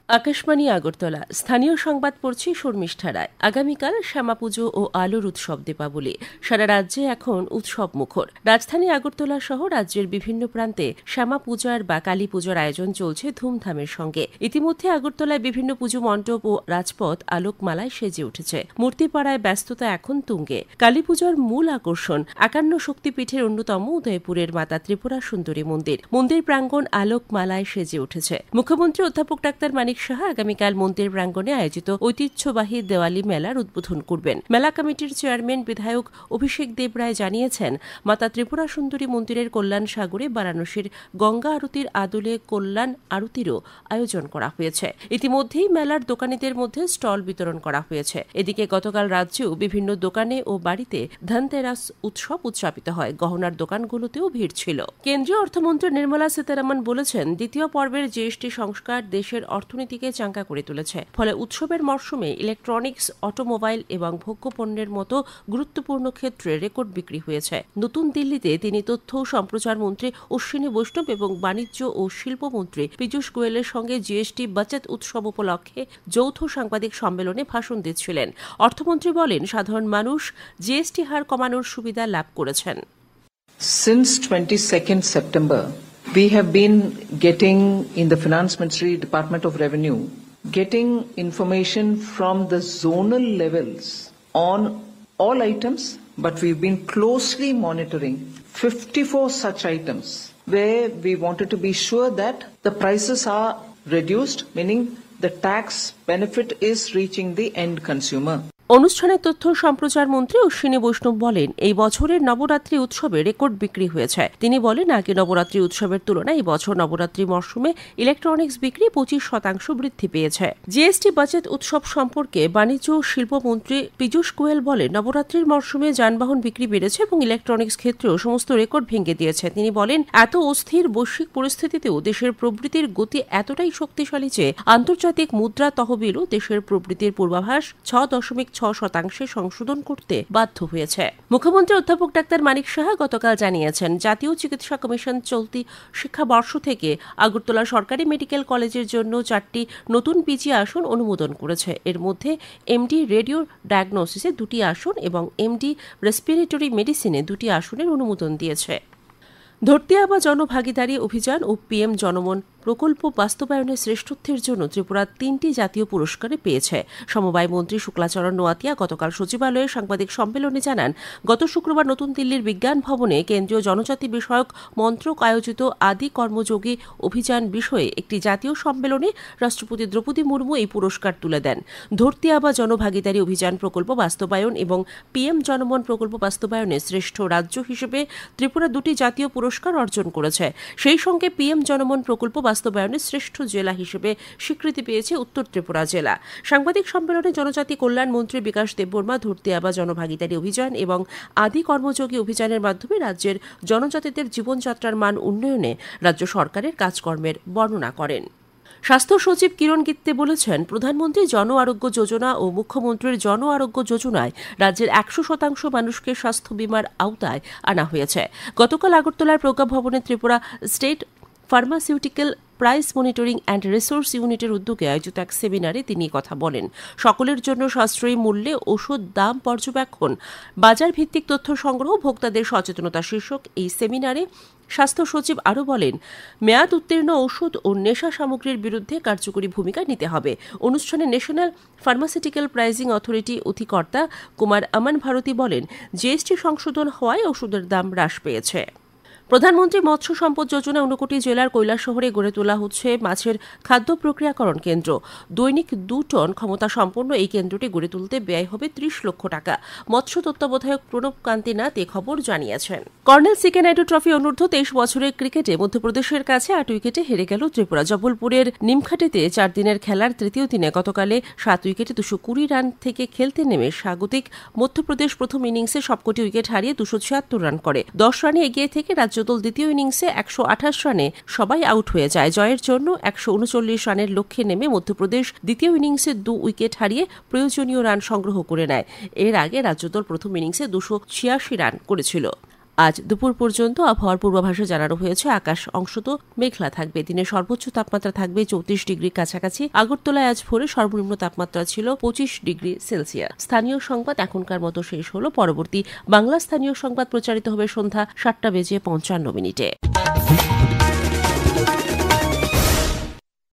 আকাশবাণী আগরতলা স্থানীয় সংবাদ পড়ছি শর্মিষ্ঠা রায়। আগামীকাল শ্যামাপুজো ও আলোর উৎসব দীপাবলি। সারা রাজ্যে এখন উৎসব মুখর। রাজধানী আগরতলা সহ রাজ্যের বিভিন্ন প্রান্তে শ্যামা পূজার বা কালী পুজোর আয়োজন চলছে ধুমধামের সঙ্গে। ইতিমধ্যে আগরতলায় বিভিন্ন পুজো মণ্ডপ ও রাজপথ আলোকমালায় সেজে উঠেছে। মূর্তিপাড়ায় ব্যস্ততা এখন তুঙ্গে। কালী পুজোর মূল আকর্ষণ ৫১ শক্তিপীঠের অন্যতম উদয়পুরের মাতা ত্রিপুরা সুন্দরী মন্দির। মন্দির প্রাঙ্গণ আলোকমালায় সেজে উঠেছে। মুখ্যমন্ত্রী অধ্যাপক ডাক্তার মানিক সাহা আগামীকাল মন্দির প্রাঙ্গণে আয়োজিত ঐতিহ্যবাহী দেওয়ালি মেলার উদ্বোধন করবেন। মেলা কমিটির চেয়ারম্যান বিধায়ক অভিষেক দেব রায় জানিয়েছেন, মাতা ত্রিপুরা সুন্দরী মন্দিরের কল্যাণ সাগরে বারাণসীর গঙ্গা আরতির আদলে কল্যাণ আরতিরও আয়োজন করা হয়েছে। ইতিমধ্যেই মেলার দোকানীদের মধ্যে স্টল বিতরণ করা হয়েছে। এদিকে গতকাল রাজ্যেও বিভিন্ন দোকানে ও বাড়িতে ধনতেরাস উৎসব উদযাপিত হয়। গহনার দোকানগুলোতেও ভিড় ছিল। কেন্দ্রীয় অর্থমন্ত্রী নির্মলা সীতারামন বলেছেন, দ্বিতীয় পর্বের জিএসটি সংস্কার দেশের অর্থনীতিকে চাঙ্গা করে তুলেছে। ফলে উৎসবের মরশুমে ইলেকট্রনিক্স, অটোমোবাইল এবং ভোগ্যপণ্যের মতো গুরুত্বপূর্ণ ক্ষেত্রে রেকর্ড বিক্রি হয়েছে। নতুন দিল্লিতে তিনি তথ্য ও সম্প্রচার মন্ত্রী অশ্বিনী বৈষ্ণব এবং বাণিজ্য ও শিল্পমন্ত্রী পীযূষ গোয়েলের সঙ্গে জিএসটি বাচত উৎসব উপলক্ষে যৌথ সাংবাদিক সম্মেলনে ভাষণ দিচ্ছিলেন। অর্থমন্ত্রী বলেন, সাধারণ মানুষ জিএসটি হার কমানোর সুবিধা লাভ করেছেন। Since 22nd September, we have been getting in the Finance Ministry, Department of Revenue, getting information from the zonal levels on all items, but we've been closely monitoring 54 such items where we wanted to be sure that the prices are reduced, meaning the tax benefit is reaching the end consumer. অনুষ্ঠানে তথ্য সম্প্রচার মন্ত্রী অশ্বিনী বৈষ্ণব বলেন, এই বছরের নবরাত্রি উৎসবে record বিক্রি হয়েছে। তিনি বলেন, আগে নবরাত্রি উৎসবের তুলনায় এই বছর নবরাত্রি মরশুমে ইলেকট্রনিক্স বিক্রি 25% বৃদ্ধি পেয়েছে। জিএসটি বাচত উৎসব সম্পর্কে বাণিজ্য ও শিল্পমন্ত্রী পীযূষ গোয়েল বলেন, নবরাত্রির মরশুমে যানবাহন বিক্রি বেড়েছে এবং ইলেকট্রনিক্স ক্ষেত্রেও সমস্ত রেকর্ড ভেঙে দিয়েছে। তিনি বলেন, এত অস্থির বৈশ্বিক পরিস্থিতিতেও দেশের প্রবৃদ্ধির গতি এতটাই শক্তিশালী যে আন্তর্জাতিক মুদ্রা তহবিলও দেশের প্রবৃদ্ধির পূর্বাভাস 6.6% সংশোধন করতে বাধ্য হয়েছে। মুখ্যমন্ত্রী অধ্যাপক ডাক্তার মানিক সাহা গতকাল জানিয়েছেন, জাতীয় চিকিৎসা কমিশন চলতি শিক্ষাবর্ষ থেকে আগরতলা সরকারি মেডিকেল কলেজের জন্য 4টি নতুন পিজি আসন অনুমোদন করেছে। এর মধ্যে এমডি রেডিও ডায়াগনোসিসে 2টি আসন এবং এমডি রেসপিরেটরি মেডিসিনে 2টি আসনের অনুমোদন দিয়েছে। ধরতি আবা জনভাগিদারি অভিযান ও পিএম জনমন প্রকল্প বাস্তবায়নের শ্রেষ্ঠত্বের জন্য ত্রিপুরা 3টি জাতীয় পুরস্কারে পেয়েছে। সমবায় মন্ত্রী শুক্লাচরণ নোয়াতিয়া গতকাল সচিবালয়ে সাংবাদিক সম্মেলনে জানান, গত শুক্রবার নতুন দিল্লির বিজ্ঞান ভবনে কেন্দ্রীয় জনজাতি বিষয়ক মন্ত্রক আয়োজিত আদি কর্মযোগী অভিযান বিষয়ে একটি জাতীয় সম্মেলনে রাষ্ট্রপতি দ্রৌপদী মুর্মু এই পুরস্কার তুলে দেন। ধরতি আবা জনভাগিদারি অভিযান প্রকল্প বাস্তবায়ন এবং পিএম জনমন প্রকল্প বাস্তবায়নে শ্রেষ্ঠ রাজ্য হিসেবে ত্রিপুরা 2টি জাতীয় পুরস্কার অর্জন করেছে। সেই সঙ্গে পিএম জনমন প্রকল্প বাস্তবায়নে শ্রেষ্ঠ জেলা হিসেবে স্বীকৃতি পেয়েছে উত্তর ত্রিপুরা জেলা। সাংবাদিক সম্মেলনে জনজাতি কল্যাণ মন্ত্রী বিকাশ দেববর্মা ধরতি আবা জনভাগিদারি অভিযান এবং আদি কর্মযোগী অভিযানের মাধ্যমে রাজ্যের জনজাতিদের জীবনযাত্রার মান উন্নয়নে রাজ্য সরকারের কাজকর্মের বর্ণনা করেন। স্বাস্থ্য সচিব কিরণ গিত্তে বলেছেন, প্রধানমন্ত্রী জন আরোগ্য যোজনা ও মুখ্যমন্ত্রীর জন আরোগ্য যোজনায় রাজ্যের 100% মানুষকে স্বাস্থ্য বীমার আওতায় আনা হয়েছে। গতকাল আগরতলার প্রজ্ঞা ভবনে Tripura state pharmaceutical price monitoring and resource ইউনিটের উদ্যোগে আয়োজিত এক সেমিনারে তিনি কথা বলেন। সকলের জন্য সাশ্রয়ী মূল্যে ওষুধ দাম পর্যবেক্ষণ, বাজার ভিত্তিক তথ্য সংগ্রহ, ভোক্তাদের সচেতনতা শীর্ষক এই সেমিনারে স্বাস্থ্য সচিব আরও বলেন, মেয়াদ উত্তীর্ণ ওষুধ ও নেশা সামগ্রীর বিরুদ্ধে কার্যকরী ভূমিকা নিতে হবে। অনুষ্ঠানে ন্যাশনাল ফার্মাসিউটিক্যাল প্রাইজিং অথরিটি অধিকর্তা কুমার আমান ভারতী বলেন, জিএসটি সংশোধন হওয়ায় ওষুধের দাম হ্রাস পেয়েছে। প্রধানমন্ত্রী মৎস্য সম্পদ যোজনা 59 জেলার কৈলাসহরে গড়ে তোলা হচ্ছে মাছের খাদ্য প্রক্রিয়াকরণ কেন্দ্র। দৈনিক 2 টন ক্ষমতা সম্পন্ন এই কেন্দ্রটি গড়ে তুলতে ব্যয় হবে 30 লক্ষ টাকা। মৎস্য তত্ত্বাবধায়ক প্রণব কান্তি নাথ এ খবর জানিয়েছেন। কর্নেল সিকে নাইডু ট্রফি অনূর্ধ্ব 23 বছরের ক্রিকেটে মধ্যপ্রদেশের কাছে 8 উইকেটে হেরে গেল ত্রিপুরা। জবলপুরের নিমখাটেতে 4 দিনের খেলার তৃতীয় দিনে গতকালে 7 উইকেটে 220 রান থেকে খেলতে নেমে স্বাগতিক মধ্যপ্রদেশ প্রথম ইনিংসে সবকটি উইকেট হারিয়ে 276 রান করে। 10 রানে এগিয়ে থেকে রাজ্যদল দ্বিতীয় ইনিংসে 128 রানে সবাই আউট হয়ে যায়। জয়ের জন্য 139 রানের লক্ষ্যে নেমে মধ্যপ্রদেশ দ্বিতীয় ইনিংসে 2 উইকেট হারিয়ে প্রয়োজনীয় রান সংগ্রহ করে নেয়। এর আগে রাজ্যদল প্রথম ইনিংসে 286 রান করেছিল। আজ দুপুর পর্যন্ত আবহাওয়ার পূর্বাভাসে জানানো হয়েছে আকাশ অংশত মেঘলা থাকবে। দিনের সর্বোচ্চ তাপমাত্রা থাকবে 34 ডিগ্রি কাছাকাছি। আগরতলায় আজ ভোরে সর্বনিম্ন তাপমাত্রা ছিল 25 ডিগ্রি সেলসিয়াস। স্থানীয় সংবাদ এখনকার মতো শেষ হলো। পরবর্তী বাংলা স্থানীয় সংবাদ প্রচারিত হবে সন্ধ্যা 7:55 মিনিটে।